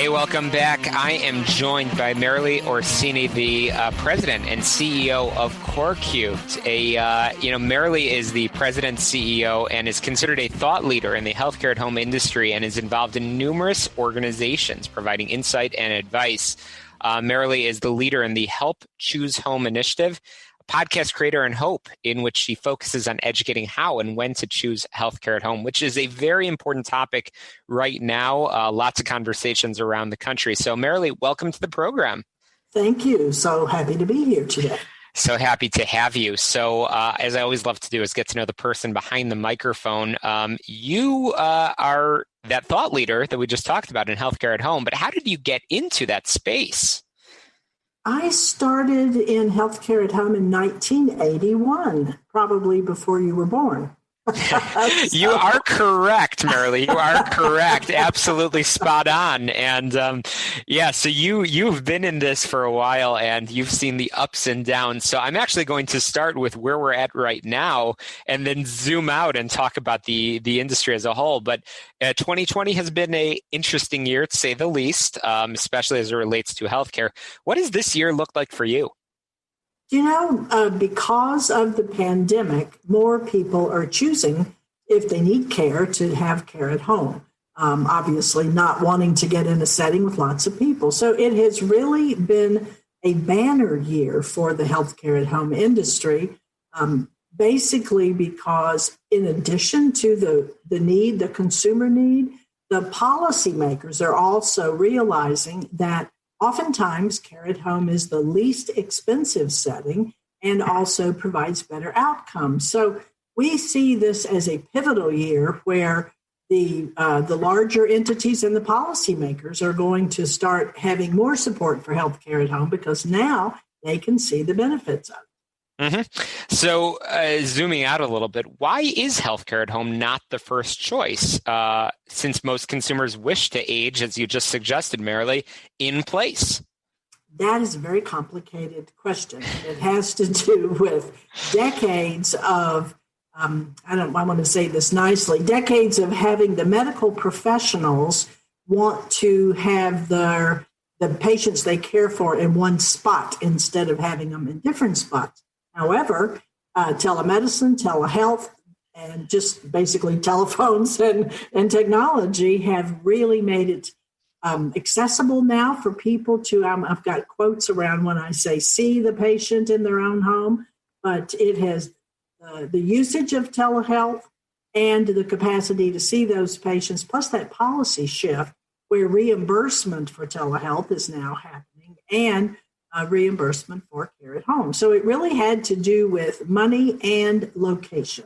Hey, welcome back. I am joined by Merrily Orsini, the president and CEO of CoreCubed. Merrily is the president CEO and is considered a thought leader in the healthcare at home industry and is involved in numerous organizations providing insight and advice. Merrily is the leader in the Help Choose Home initiative, podcast creator and hope, in which she focuses on educating how and when to choose healthcare at home, which is a very important topic right now. Lots of conversations around the country. So Merrily, welcome to the program. Thank you. So happy to be here today. So happy to have you. So as I always love to do is get to know the person behind the microphone. You are that thought leader that we just talked about in healthcare at home, but how did you get into that space? I started in healthcare at home in 1981, probably before you were born. You are correct, Merrily. You are correct. Absolutely spot on. And so you've been in this for a while and you've seen the ups and downs. So I'm actually going to start with where we're at right now and then zoom out and talk about the industry as a whole. But 2020 has been an interesting year, to say the least, especially as it relates to healthcare. What does this year look like for you? Because of the pandemic, more people are choosing, if they need care, to have care at home. Obviously not wanting to get in a setting with lots of people. So it has really been a banner year for the healthcare at home industry, basically because in addition to the need, the consumer need, the policymakers are also realizing that oftentimes, care at home is the least expensive setting and also provides better outcomes. So we see this as a pivotal year where the larger entities and the policymakers are going to start having more support for health care at home because now they can see the benefits of it. Mm-hmm. So zooming out a little bit, why is healthcare at home not the first choice since most consumers wish to age, as you just suggested, Merrily, in place? That is a very complicated question. It has to do with decades of, I want to say this nicely, decades of having the medical professionals want to have the patients they care for in one spot instead of having them in different spots. However, telemedicine, telehealth, and just basically telephones and technology have really made it accessible now for people to, I've got quotes around when I say see the patient in their own home, but it has the usage of telehealth and the capacity to see those patients, plus that policy shift where reimbursement for telehealth is now happening and reimbursement for care at home. So it really had to do with money and location.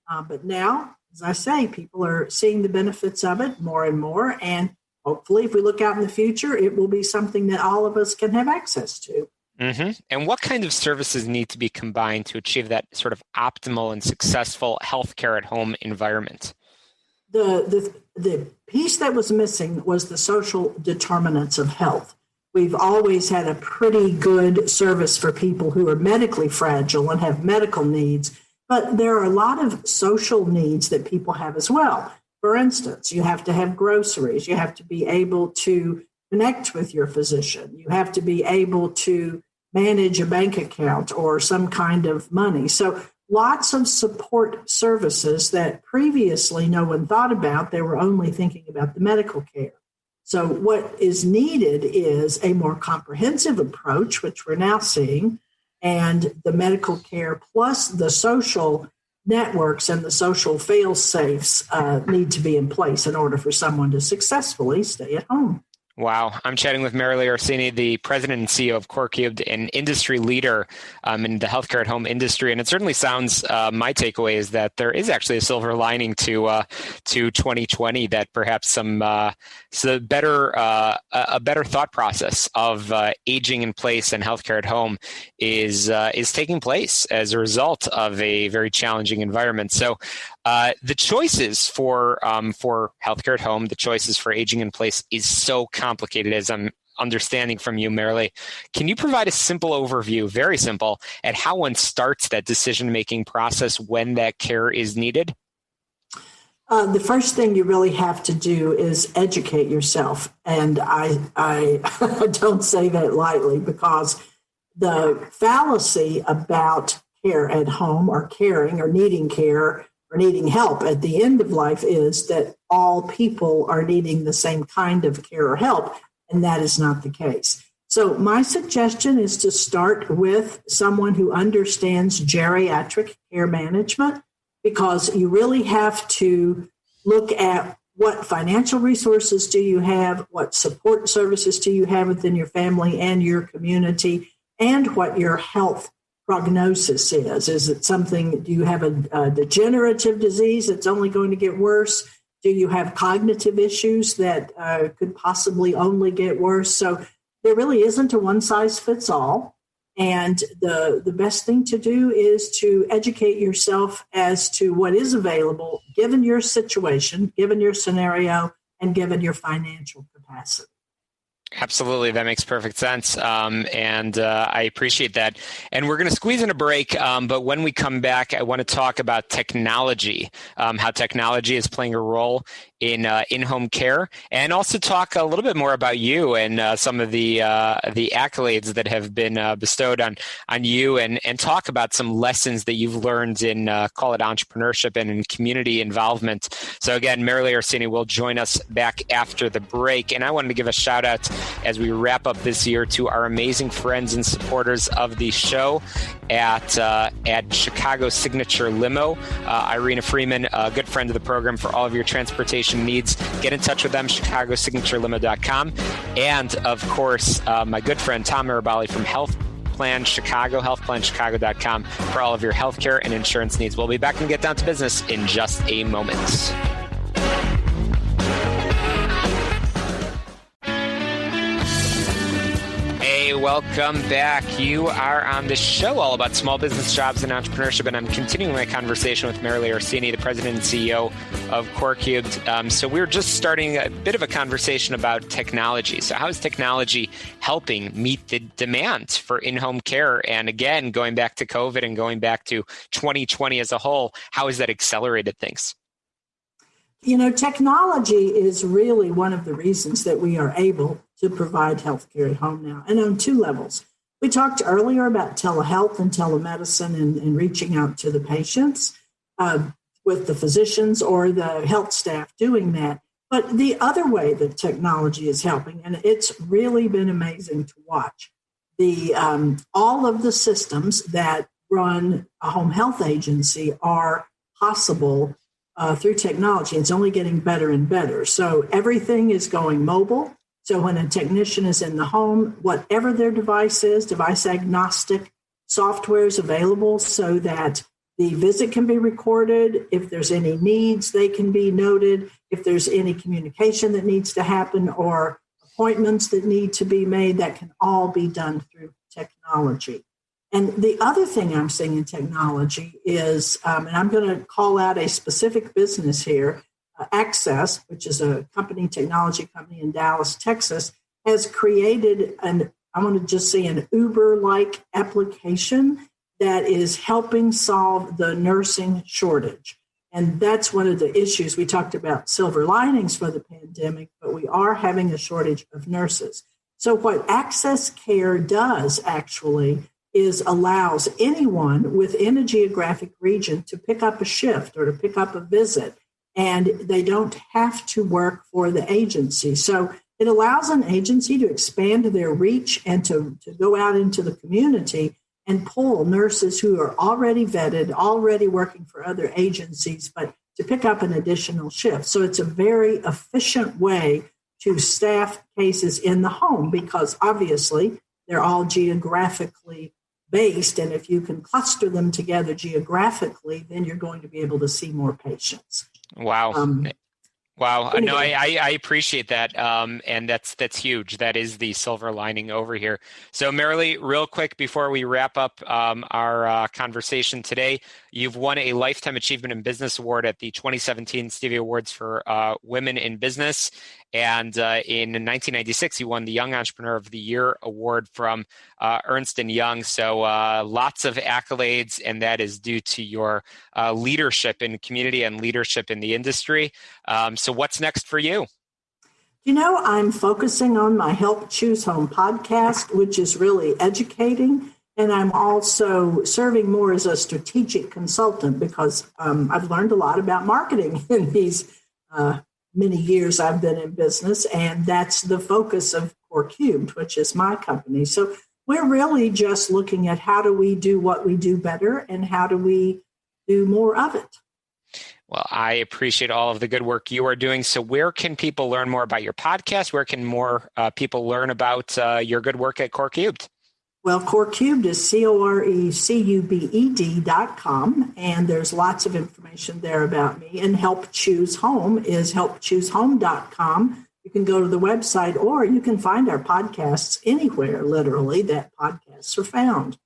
But now, as I say, people are seeing the benefits of it more and more. And hopefully, if we look out in the future, it will be something that all of us can have access to. Mm-hmm. And what kind of services need to be combined to achieve that sort of optimal and successful healthcare at home environment? The piece that was missing was the social determinants of health. We've always had a pretty good service for people who are medically fragile and have medical needs, but there are a lot of social needs that people have as well. For instance, you have to have groceries. You have to be able to connect with your physician. You have to be able to manage a bank account or some kind of money. So lots of support services that previously no one thought about. They were only thinking about the medical care. So what is needed is a more comprehensive approach, which we're now seeing, and the medical care plus the social networks and the social fail-safes need to be in place in order for someone to successfully stay at home. Wow. I'm chatting with Merrily Orsini, the president and CEO of CoreCubed, an industry leader in the healthcare at home industry. And it certainly sounds, my takeaway is that there is actually a silver lining to 2020, that perhaps a better thought process of aging in place and healthcare at home is taking place as a result of a very challenging environment. So the choices for healthcare at home, the choices for aging in place is so complicated, as I'm understanding from you, Merrily. Can you provide a simple overview, very simple, at how one starts that decision-making process when that care is needed? The first thing you really have to do is educate yourself. And I don't say that lightly, because the fallacy about care at home, or caring, or needing care, or needing help at the end of life, is that all people are needing the same kind of care or help, and that is not the case. So my suggestion is to start with someone who understands geriatric care management, because you really have to look at what financial resources do you have, what support services do you have within your family and your community, and what your health prognosis is. Is it something, do you have a degenerative disease that's only going to get worse? Do you have cognitive issues that could possibly only get worse? So there really isn't a one size fits all. And the best thing to do is to educate yourself as to what is available, given your situation, given your scenario, and given your financial capacity. Absolutely. That makes perfect sense. And I appreciate that. And we're going to squeeze in a break. But when we come back, I want to talk about technology, how technology is playing a role in in-home care, and also talk a little bit more about you and some of the accolades that have been bestowed on you, and talk about some lessons that you've learned in call it entrepreneurship and in community involvement. So again, Merrily Orsini will join us back after the break. And I wanted to give a shout out as we wrap up this year to our amazing friends and supporters of the show at Chicago Signature Limo. Irina Freeman, a good friend of the program, for all of your transportation needs. Get in touch with them, chicagosignaturelimo.com. And of course, my good friend Tom Mirabali from Health Plan Chicago, healthplanchicago.com, for all of your healthcare and insurance needs. We'll be back and get down to business in just a moment. Hey, welcome back. You are on the show all about small business, jobs, and entrepreneurship, and I'm continuing my conversation with Merrily Orsini, the president and CEO of CoreCubed. So we're just starting a bit of a conversation about technology. So how is technology helping meet the demand for in-home care? And again, going back to COVID and going back to 2020 as a whole, how has that accelerated things? You know, technology is really one of the reasons that we are able to provide healthcare at home now, and on two levels. We talked earlier about telehealth and telemedicine and reaching out to the patients with the physicians or the health staff doing that. But the other way that technology is helping, and it's really been amazing to watch, all of the systems that run a home health agency are possible through technology. It's only getting better and better. So everything is going mobile. So when a technician is in the home, whatever their device is, device agnostic software is available so that the visit can be recorded. If there's any needs, they can be noted. If there's any communication that needs to happen or appointments that need to be made, that can all be done through technology. And the other thing I'm seeing in technology is, and I'm going to call out a specific business here, Access, which is a technology company in Dallas, Texas, has created I want to just say an Uber-like application that is helping solve the nursing shortage. And that's one of the issues. We talked about silver linings for the pandemic, but we are having a shortage of nurses. So what Access Care does actually is allows anyone within a geographic region to pick up a shift or to pick up a visit, and they don't have to work for the agency. So it allows an agency to expand their reach and to go out into the community and pull nurses who are already vetted, already working for other agencies, but to pick up an additional shift. So it's a very efficient way to staff cases in the home, because obviously they're all geographically based. And if you can cluster them together geographically, then you're going to be able to see more patients. Wow. Wow. Anyway. No, I appreciate that. And that's huge. That is the silver lining over here. So Merrily, real quick before we wrap up our conversation today, you've won a Lifetime Achievement in Business Award at the 2017 Stevie Awards for Women in Business. And in 1996, you won the Young Entrepreneur of the Year award from Ernst & Young. So lots of accolades, and that is due to your leadership in the community and leadership in the industry. So what's next for you? I'm focusing on my Help Choose Home podcast, which is really educating. And I'm also serving more as a strategic consultant because I've learned a lot about marketing in these many years I've been in business. And that's the focus of Core Cubed, which is my company. So we're really just looking at how do we do what we do better and how do we do more of it. Well, I appreciate all of the good work you are doing. So where can people learn more about your podcast? Where can more people learn about your good work at Core Cubed? Well, Core Cubed is CoreCubed.com, and there's lots of information there about me. And Help Choose Home is helpchoosehome.com. You can go to the website, or you can find our podcasts anywhere, literally, that podcasts are found.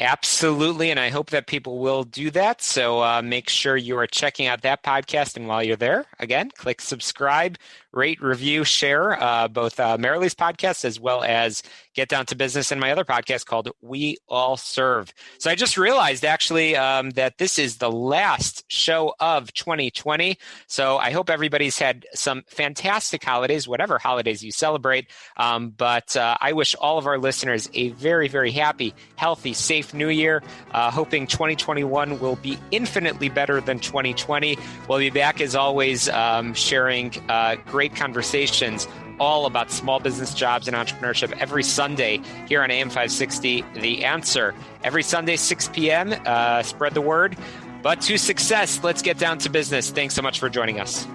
Absolutely, and I hope that people will do that. So make sure you are checking out that podcast. And while you're there, again, click subscribe, rate, review, share both Merrily's podcast as well as Get Down to Business and my other podcast called We All Serve. So I just realized actually that this is the last show of 2020. So I hope everybody's had some fantastic holidays, whatever holidays you celebrate. But I wish all of our listeners a very, very happy, healthy, safe New Year. Hoping 2021 will be infinitely better than 2020. We'll be back as always sharing great conversations all about small business, jobs, and entrepreneurship every Sunday here on AM 560, The Answer. Every Sunday, 6 p.m., spread the word. But to success, let's get down to business. Thanks so much for joining us.